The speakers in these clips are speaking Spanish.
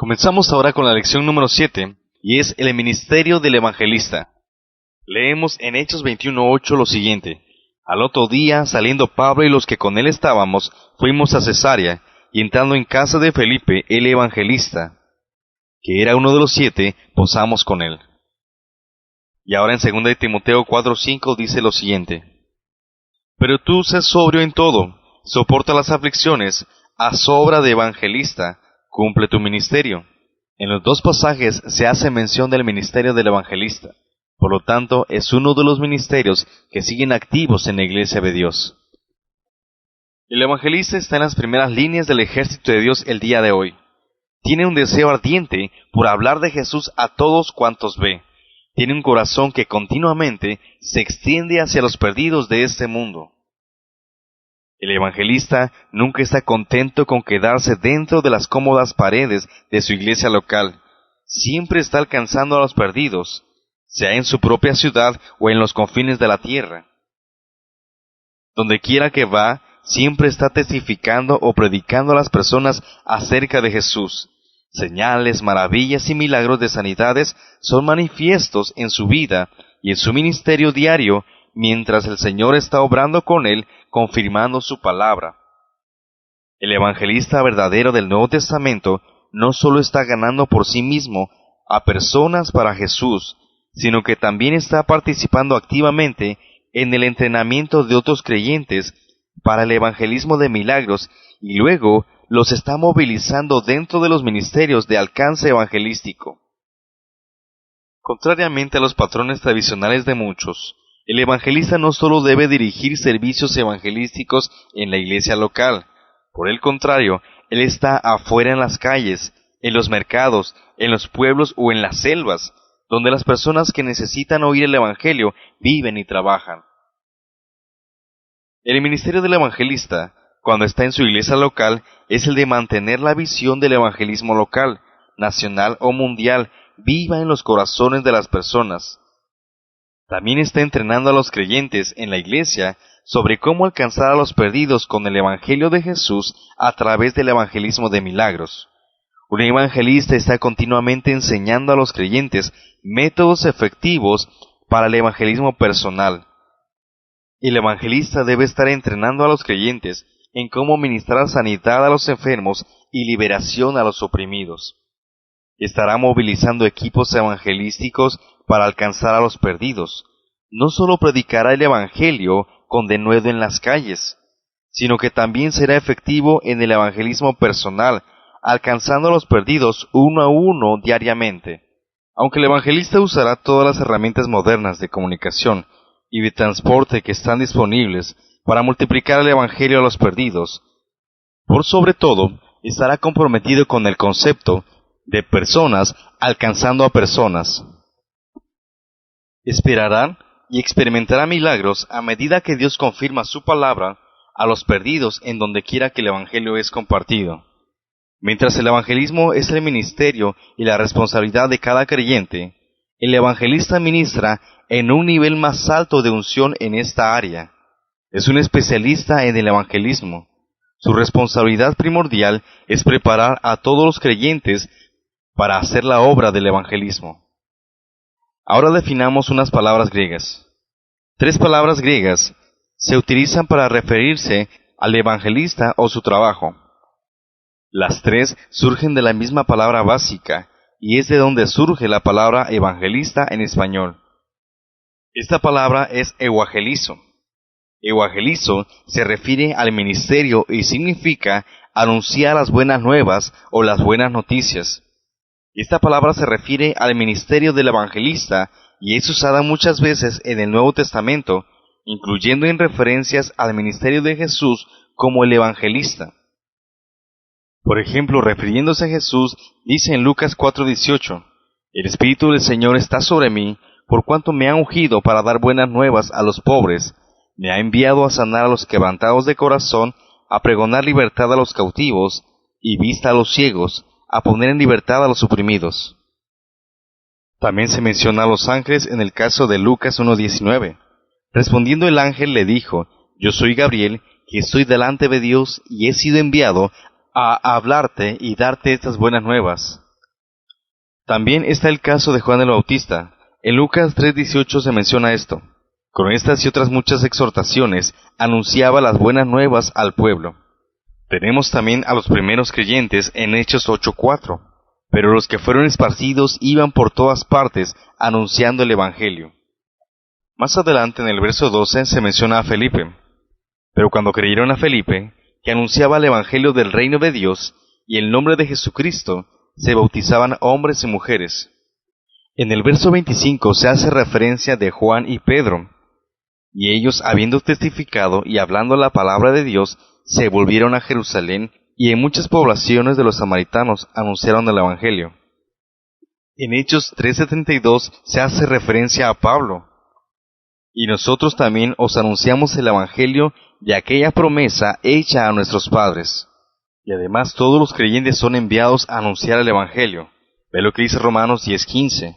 Comenzamos ahora con la lección número 7, y es el ministerio del evangelista. Leemos en Hechos 21:8 lo siguiente: Al otro día, saliendo Pablo y los que con él estábamos, fuimos a Cesarea, y entrando en casa de Felipe, el evangelista, que era uno de los 7, posamos con él. Y ahora en 2 de Timoteo 4:5 dice lo siguiente: Pero tú sé sobrio en todo, soporta las aflicciones, haz obra de evangelista, cumple tu ministerio. En los dos pasajes se hace mención del ministerio del evangelista. Por lo tanto, es uno de los ministerios que siguen activos en la Iglesia de Dios. El evangelista está en las primeras líneas del ejército de Dios el día de hoy. Tiene un deseo ardiente por hablar de Jesús a todos cuantos ve. Tiene un corazón que continuamente se extiende hacia los perdidos de este mundo. El evangelista nunca está contento con quedarse dentro de las cómodas paredes de su iglesia local. Siempre está alcanzando a los perdidos, sea en su propia ciudad o en los confines de la tierra. Donde quiera que va, siempre está testificando o predicando a las personas acerca de Jesús. Señales, maravillas y milagros de sanidades son manifiestos en su vida y en su ministerio diario, mientras el Señor está obrando con él, confirmando su palabra. El evangelista verdadero del Nuevo Testamento no solo está ganando por sí mismo a personas para Jesús, sino que también está participando activamente en el entrenamiento de otros creyentes para el evangelismo de milagros y luego los está movilizando dentro de los ministerios de alcance evangelístico. Contrariamente a los patrones tradicionales de muchos, el evangelista no solo debe dirigir servicios evangelísticos en la iglesia local. Por el contrario, él está afuera en las calles, en los mercados, en los pueblos o en las selvas, donde las personas que necesitan oír el evangelio viven y trabajan. El ministerio del evangelista, cuando está en su iglesia local, es el de mantener la visión del evangelismo local, nacional o mundial, viva en los corazones de las personas. También está entrenando a los creyentes en la iglesia sobre cómo alcanzar a los perdidos con el evangelio de Jesús a través del evangelismo de milagros. Un evangelista está continuamente enseñando a los creyentes métodos efectivos para el evangelismo personal. El evangelista debe estar entrenando a los creyentes en cómo ministrar sanidad a los enfermos y liberación a los oprimidos. Estará movilizando equipos evangelísticos para alcanzar a los perdidos. No solo predicará el evangelio con denuedo en las calles, sino que también será efectivo en el evangelismo personal, alcanzando a los perdidos uno a uno diariamente. Aunque el evangelista usará todas las herramientas modernas de comunicación y de transporte que están disponibles para multiplicar el evangelio a los perdidos, por sobre todo, estará comprometido con el concepto de personas alcanzando a personas. Esperará y experimentará milagros a medida que Dios confirma su palabra a los perdidos en donde quiera que el evangelio es compartido. Mientras el evangelismo es el ministerio y la responsabilidad de cada creyente, el evangelista ministra en un nivel más alto de unción en esta área. Es un especialista en el evangelismo. Su responsabilidad primordial es preparar a todos los creyentes para hacer la obra del evangelismo. Ahora definamos unas palabras griegas. 3 palabras griegas se utilizan para referirse al evangelista o su trabajo. Las 3 surgen de la misma palabra básica, y es de donde surge la palabra evangelista en español. Esta palabra es euangelizo. Euangelizo se refiere al ministerio y significa anunciar las buenas nuevas o las buenas noticias. Esta palabra se refiere al ministerio del evangelista y es usada muchas veces en el Nuevo Testamento, incluyendo en referencias al ministerio de Jesús como el evangelista. Por ejemplo, refiriéndose a Jesús, dice en Lucas 4:18, El Espíritu del Señor está sobre mí, por cuanto me ha ungido para dar buenas nuevas a los pobres, me ha enviado a sanar a los quebrantados de corazón, a pregonar libertad a los cautivos, y vista a los ciegos, a poner en libertad a los oprimidos. También se menciona a los ángeles en el caso de Lucas 1:19. Respondiendo el ángel le dijo, Yo soy Gabriel, que estoy delante de Dios y he sido enviado a hablarte y darte estas buenas nuevas. También está el caso de Juan el Bautista. En Lucas 3:18 se menciona esto. Con estas y otras muchas exhortaciones, anunciaba las buenas nuevas al pueblo. Tenemos también a los primeros creyentes en Hechos 8:4. Pero los que fueron esparcidos iban por todas partes anunciando el Evangelio. Más adelante en el verso 12 se menciona a Felipe. Pero cuando creyeron a Felipe, que anunciaba el Evangelio del reino de Dios y el nombre de Jesucristo, se bautizaban hombres y mujeres. En el verso 25 se hace referencia de Juan y Pedro. Y ellos, habiendo testificado y hablando la palabra de Dios, se volvieron a Jerusalén, y en muchas poblaciones de los samaritanos anunciaron el Evangelio. En Hechos 13:32 se hace referencia a Pablo. Y nosotros también os anunciamos el Evangelio de aquella promesa hecha a nuestros padres. Y además todos los creyentes son enviados a anunciar el Evangelio. Ve lo que dice Romanos 10:15.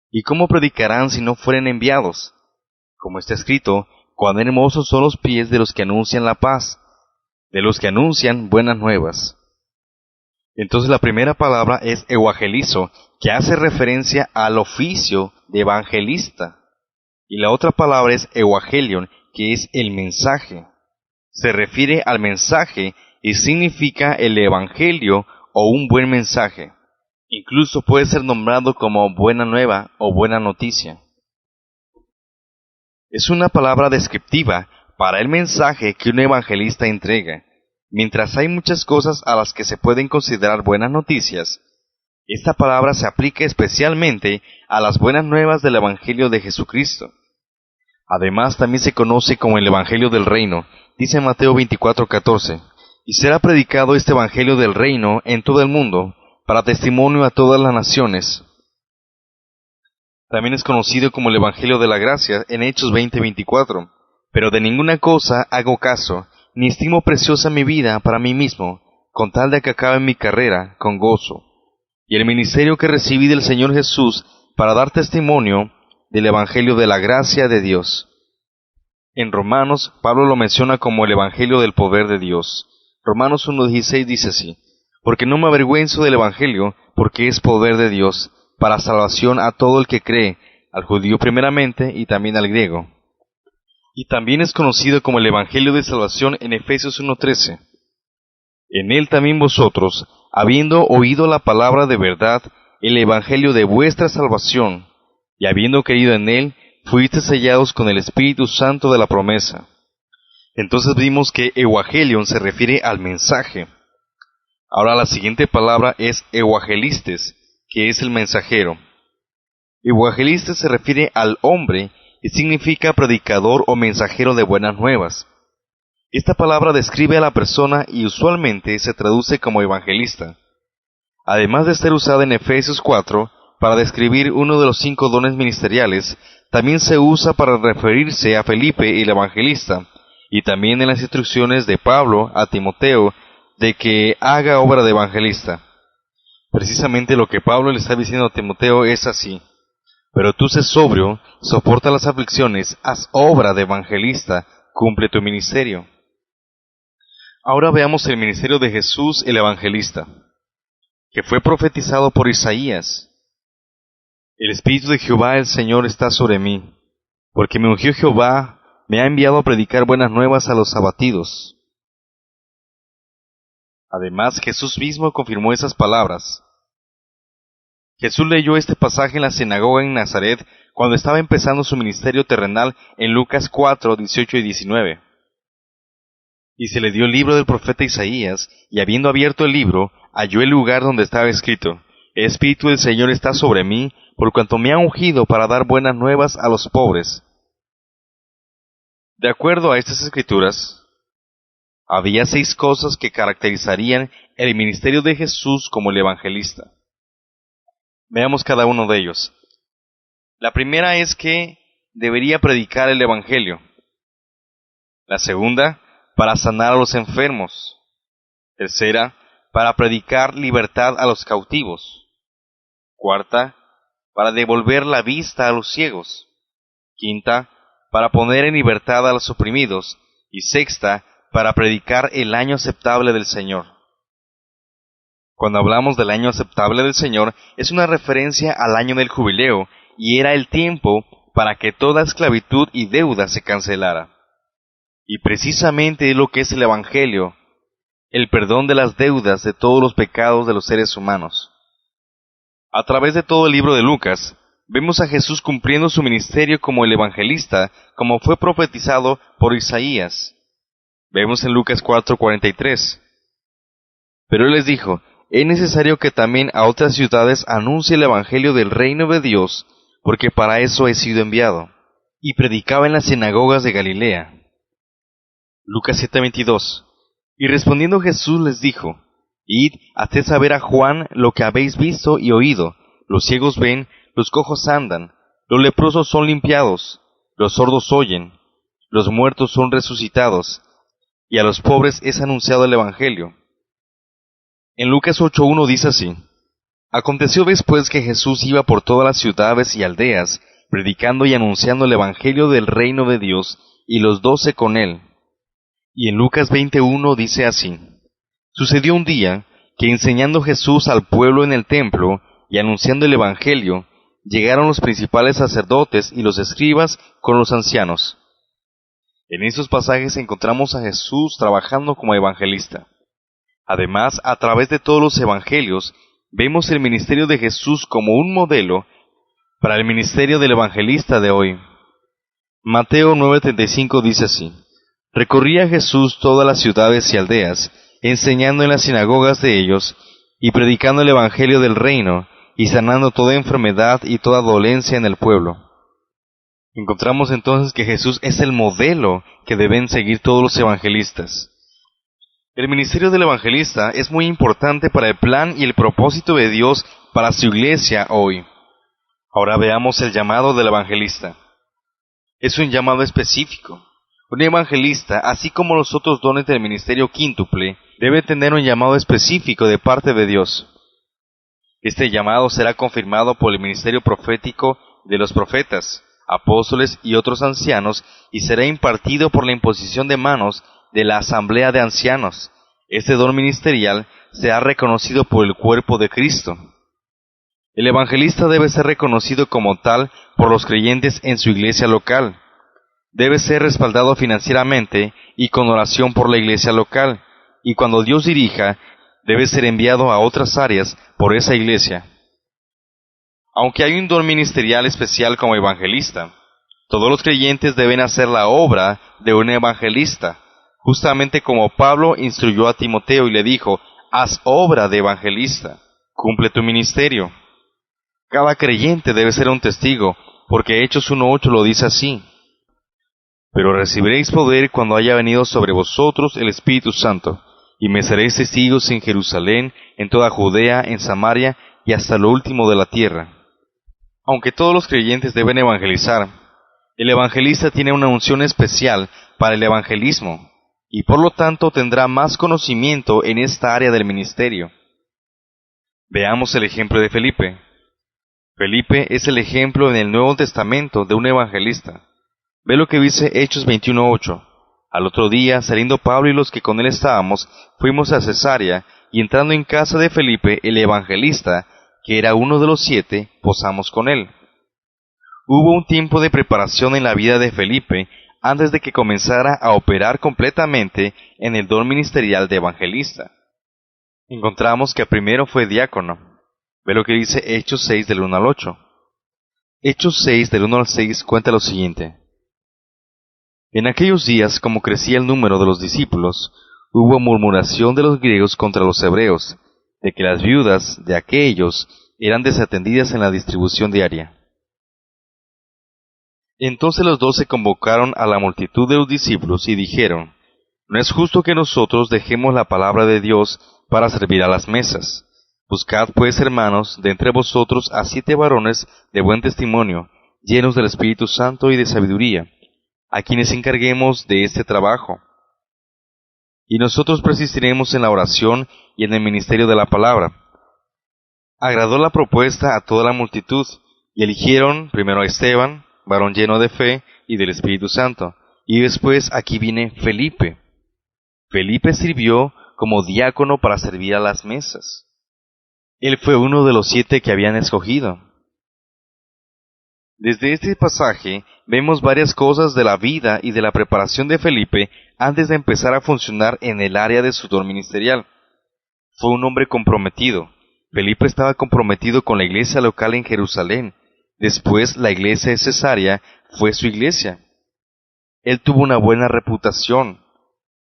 ¿Y cómo predicarán si no fueren enviados? Como está escrito, cuán hermosos son los pies de los que anuncian la paz, de los que anuncian buenas nuevas. Entonces la primera palabra es euangelizo, que hace referencia al oficio de evangelista. Y la otra palabra es euangelion, que es el mensaje. Se refiere al mensaje y significa el evangelio o un buen mensaje. Incluso puede ser nombrado como buena nueva o buena noticia. Es una palabra descriptiva para el mensaje que un evangelista entrega. Mientras hay muchas cosas a las que se pueden considerar buenas noticias, esta palabra se aplica especialmente a las buenas nuevas del Evangelio de Jesucristo. Además, también se conoce como el Evangelio del Reino, dice Mateo 24:14, y será predicado este Evangelio del Reino en todo el mundo, para testimonio a todas las naciones. También es conocido como el Evangelio de la Gracia en Hechos 20:24, pero de ninguna cosa hago caso, ni estimo preciosa mi vida para mí mismo, con tal de que acabe mi carrera con gozo, y el ministerio que recibí del Señor Jesús para dar testimonio del Evangelio de la gracia de Dios. En Romanos, Pablo lo menciona como el Evangelio del poder de Dios. Romanos 1:16 dice así, porque no me avergüenzo del Evangelio, porque es poder de Dios, para salvación a todo el que cree, al judío primeramente y también al griego. Y también es conocido como el Evangelio de salvación en Efesios 1:13. En él también vosotros, habiendo oído la palabra de verdad, el Evangelio de vuestra salvación, y habiendo creído en él, fuisteis sellados con el Espíritu Santo de la promesa. Entonces vimos que euangelion se refiere al mensaje. Ahora la siguiente palabra es euangelistes, que es el mensajero. Euangelistes se refiere al hombre y significa predicador o mensajero de buenas nuevas. Esta palabra describe a la persona y usualmente se traduce como evangelista. Además de ser usada en Efesios 4 para describir uno de los 5 dones ministeriales, también se usa para referirse a Felipe el evangelista, y también en las instrucciones de Pablo a Timoteo de que haga obra de evangelista. Precisamente lo que Pablo le está diciendo a Timoteo es así: pero tú sé sobrio, soporta las aflicciones, haz obra de evangelista, cumple tu ministerio. Ahora veamos el ministerio de Jesús el evangelista, que fue profetizado por Isaías. El Espíritu de Jehová el Señor está sobre mí, porque me ungió Jehová, me ha enviado a predicar buenas nuevas a los abatidos. Además, Jesús mismo confirmó esas palabras. Jesús leyó este pasaje en la sinagoga en Nazaret cuando estaba empezando su ministerio terrenal en Lucas 4, 18 y 19. Y se le dio el libro del profeta Isaías, y habiendo abierto el libro, halló el lugar donde estaba escrito: El Espíritu del Señor está sobre mí, por cuanto me ha ungido para dar buenas nuevas a los pobres. De acuerdo a estas escrituras, había 6 cosas que caracterizarían el ministerio de Jesús como el evangelista. Veamos cada uno de ellos. La primera es que debería predicar el evangelio. La segunda, para sanar a los enfermos. Tercera, para predicar libertad a los cautivos. Cuarta, para devolver la vista a los ciegos. Quinta, para poner en libertad a los oprimidos. Y sexta, para predicar el año aceptable del Señor. Cuando hablamos del año aceptable del Señor, es una referencia al año del jubileo, y era el tiempo para que toda esclavitud y deuda se cancelara. Y precisamente es lo que es el Evangelio, el perdón de las deudas de todos los pecados de los seres humanos. A través de todo el libro de Lucas, vemos a Jesús cumpliendo su ministerio como el evangelista, como fue profetizado por Isaías. Vemos en Lucas 4:43. Pero él les dijo, es necesario que también a otras ciudades anuncie el evangelio del reino de Dios, porque para eso he sido enviado. Y predicaba en las sinagogas de Galilea. Lucas 7:22. Y respondiendo Jesús les dijo, id, haced saber a Juan lo que habéis visto y oído. Los ciegos ven, los cojos andan, los leprosos son limpiados, los sordos oyen, los muertos son resucitados, y a los pobres es anunciado el evangelio. En Lucas 8:1 dice así, aconteció después que Jesús iba por todas las ciudades y aldeas, predicando y anunciando el evangelio del reino de Dios, y los 12 con él. Y en Lucas 20:1 dice así, sucedió un día que enseñando Jesús al pueblo en el templo y anunciando el evangelio, llegaron los principales sacerdotes y los escribas con los ancianos. En estos pasajes encontramos a Jesús trabajando como evangelista. Además, a través de todos los evangelios, vemos el ministerio de Jesús como un modelo para el ministerio del evangelista de hoy. Mateo 9:35 dice así, recorría Jesús todas las ciudades y aldeas, enseñando en las sinagogas de ellos, y predicando el evangelio del reino, y sanando toda enfermedad y toda dolencia en el pueblo. Encontramos entonces que Jesús es el modelo que deben seguir todos los evangelistas. El ministerio del evangelista es muy importante para el plan y el propósito de Dios para su iglesia hoy. Ahora veamos el llamado del evangelista. Es un llamado específico. Un evangelista, así como los otros dones del ministerio quíntuple, debe tener un llamado específico de parte de Dios. Este llamado será confirmado por el ministerio profético de los profetas, apóstoles y otros ancianos, y será impartido por la imposición de manos de la asamblea de ancianos. Este don ministerial será reconocido por el cuerpo de Cristo. El evangelista debe ser reconocido como tal por los creyentes en su iglesia local. Debe ser respaldado financieramente y con oración por la iglesia local, y cuando Dios dirija, debe ser enviado a otras áreas por esa iglesia. Aunque hay un don ministerial especial como evangelista, todos los creyentes deben hacer la obra de un evangelista, justamente como Pablo instruyó a Timoteo y le dijo, haz obra de evangelista, cumple tu ministerio. Cada creyente debe ser un testigo, porque Hechos 1:8 lo dice así. Pero recibiréis poder cuando haya venido sobre vosotros el Espíritu Santo, y me seréis testigos en Jerusalén, en toda Judea, en Samaria y hasta lo último de la tierra. Aunque todos los creyentes deben evangelizar, el evangelista tiene una unción especial para el evangelismo, y por lo tanto tendrá más conocimiento en esta área del ministerio. Veamos el ejemplo de Felipe. Felipe es el ejemplo en el Nuevo Testamento de un evangelista. Ve lo que dice Hechos 21:8. Al otro día, saliendo Pablo y los que con él estábamos, fuimos a Cesarea, y entrando en casa de Felipe, el evangelista, que era uno de los 7, posamos con él. Hubo un tiempo de preparación en la vida de Felipe, antes de que comenzara a operar completamente en el don ministerial de evangelista. Encontramos que primero fue diácono. Ve lo que dice Hechos 6 del 1 al 8. Hechos 6 del 1 al 6 cuenta lo siguiente. En aquellos días, como crecía el número de los discípulos, hubo murmuración de los griegos contra los hebreos, de que las viudas de aquellos eran desatendidas en la distribución diaria. Entonces los 12 convocaron a la multitud de los discípulos y dijeron, no es justo que nosotros dejemos la palabra de Dios para servir a las mesas. Buscad pues, hermanos, de entre vosotros a 7 varones de buen testimonio, llenos del Espíritu Santo y de sabiduría, a quienes encarguemos de este trabajo. Y nosotros persistiremos en la oración y en el ministerio de la palabra. Agradó la propuesta a toda la multitud, y eligieron primero a Esteban, varón lleno de fe y del Espíritu Santo, y después aquí viene Felipe. Felipe sirvió como diácono para servir a las mesas. Él fue uno de los 7 que habían escogido. Desde este pasaje vemos varias cosas de la vida y de la preparación de Felipe antes de empezar a funcionar en el área de su don ministerial. Fue un hombre comprometido. Felipe estaba comprometido con la iglesia local en Jerusalén. Después, la iglesia de Cesarea fue su iglesia. Él tuvo una buena reputación.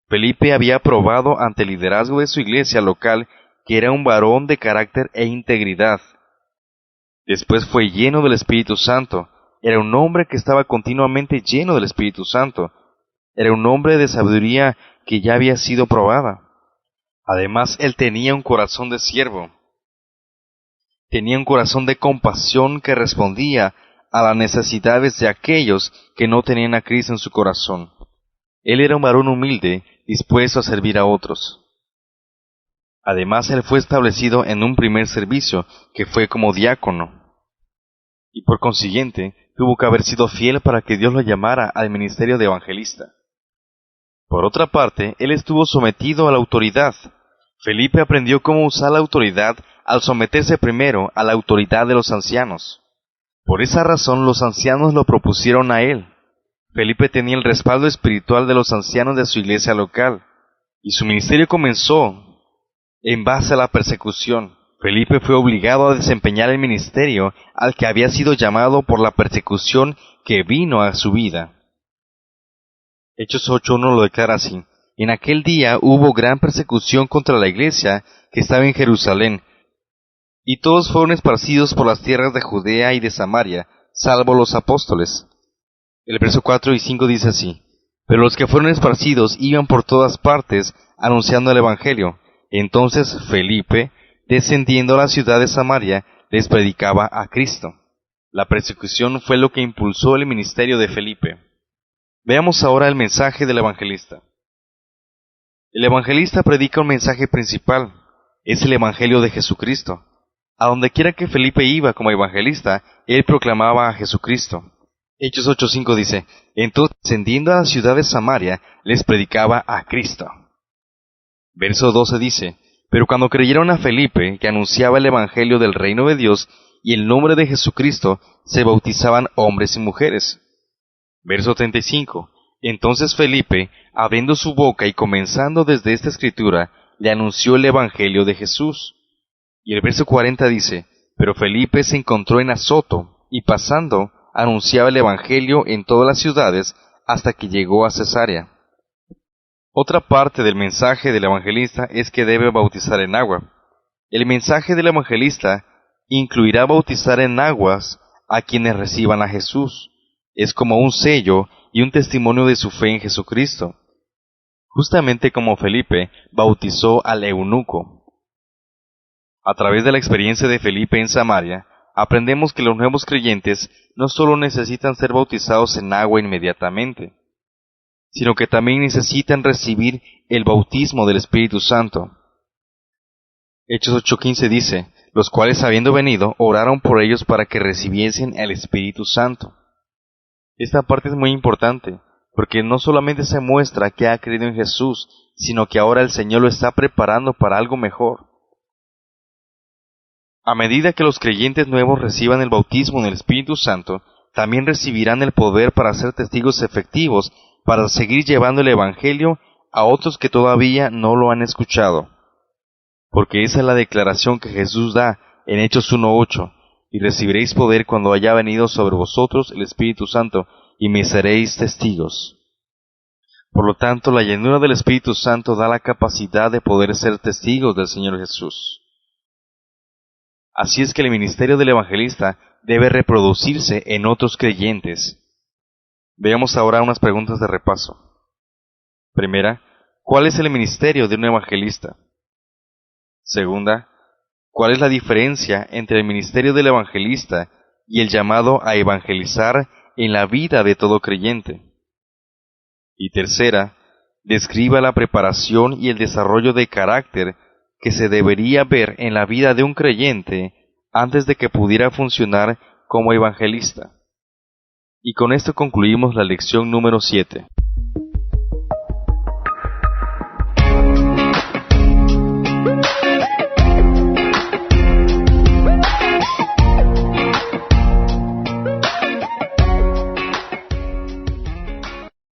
Felipe había probado ante el liderazgo de su iglesia local que era un varón de carácter e integridad. Después fue lleno del Espíritu Santo. Era un hombre que estaba continuamente lleno del Espíritu Santo. Era un hombre de sabiduría que ya había sido probada. Además, él tenía un corazón de siervo. Tenía un corazón de compasión que respondía a las necesidades de aquellos que no tenían a Cristo en su corazón. Él era un varón humilde, dispuesto a servir a otros. Además, él fue establecido en un primer servicio, que fue como diácono. Y por consiguiente, tuvo que haber sido fiel para que Dios lo llamara al ministerio de evangelista. Por otra parte, él estuvo sometido a la autoridad. Felipe aprendió cómo usar la autoridad al someterse primero a la autoridad de los ancianos. Por esa razón, los ancianos lo propusieron a él. Felipe tenía el respaldo espiritual de los ancianos de su iglesia local, y su ministerio comenzó en base a la persecución. Felipe fue obligado a desempeñar el ministerio al que había sido llamado por la persecución que vino a su vida. Hechos 8:1 lo declara así: En aquel día hubo gran persecución contra la iglesia que estaba en Jerusalén, y todos fueron esparcidos por las tierras de Judea y de Samaria, salvo los apóstoles. El verso 4 y 5 dice así: Pero los que fueron esparcidos iban por todas partes anunciando el evangelio. Entonces Felipe, descendiendo a la ciudad de Samaria, les predicaba a Cristo. La persecución fue lo que impulsó el ministerio de Felipe. Veamos ahora el mensaje del evangelista. El evangelista predica un mensaje principal. Es el evangelio de Jesucristo. A donde quiera que Felipe iba como evangelista, él proclamaba a Jesucristo. Hechos 8:5 dice: Entonces, descendiendo a la ciudad de Samaria, les predicaba a Cristo. Verso 12 dice: Pero cuando creyeron a Felipe, que anunciaba el evangelio del reino de Dios y el nombre de Jesucristo, se bautizaban hombres y mujeres. Verso 35: Entonces Felipe, abriendo su boca y comenzando desde esta escritura, le anunció el evangelio de Jesús. Y el verso 40 dice: Pero Felipe se encontró en Azoto, y pasando, anunciaba el evangelio en todas las ciudades, hasta que llegó a Cesarea. Otra parte del mensaje del evangelista es que debe bautizar en agua. El mensaje del evangelista incluirá bautizar en aguas a quienes reciban a Jesús. Es como un sello y un testimonio de su fe en Jesucristo, justamente como Felipe bautizó al eunuco. A través de la experiencia de Felipe en Samaria, aprendemos que los nuevos creyentes no solo necesitan ser bautizados en agua inmediatamente, sino que también necesitan recibir el bautismo del Espíritu Santo. Hechos 8:15 dice: Los cuales, habiendo venido, oraron por ellos para que recibiesen el Espíritu Santo. Esta parte es muy importante, porque no solamente se muestra que ha creído en Jesús, sino que ahora el Señor lo está preparando para algo mejor. A medida que los creyentes nuevos reciban el bautismo en el Espíritu Santo, también recibirán el poder para ser testigos efectivos, para seguir llevando el Evangelio a otros que todavía no lo han escuchado. Porque esa es la declaración que Jesús da en Hechos 1:8: Y recibiréis poder cuando haya venido sobre vosotros el Espíritu Santo, y me seréis testigos. Por lo tanto, la llenura del Espíritu Santo da la capacidad de poder ser testigos del Señor Jesús. Así es que el ministerio del evangelista debe reproducirse en otros creyentes. Veamos ahora unas preguntas de repaso. Primera, ¿cuál es el ministerio de un evangelista? Segunda, ¿cuál es la diferencia entre el ministerio del evangelista y el llamado a evangelizar en la vida de todo creyente? Y tercera, describa la preparación y el desarrollo de carácter que se debería ver en la vida de un creyente antes de que pudiera funcionar como evangelista. Y con esto concluimos la lección número 7.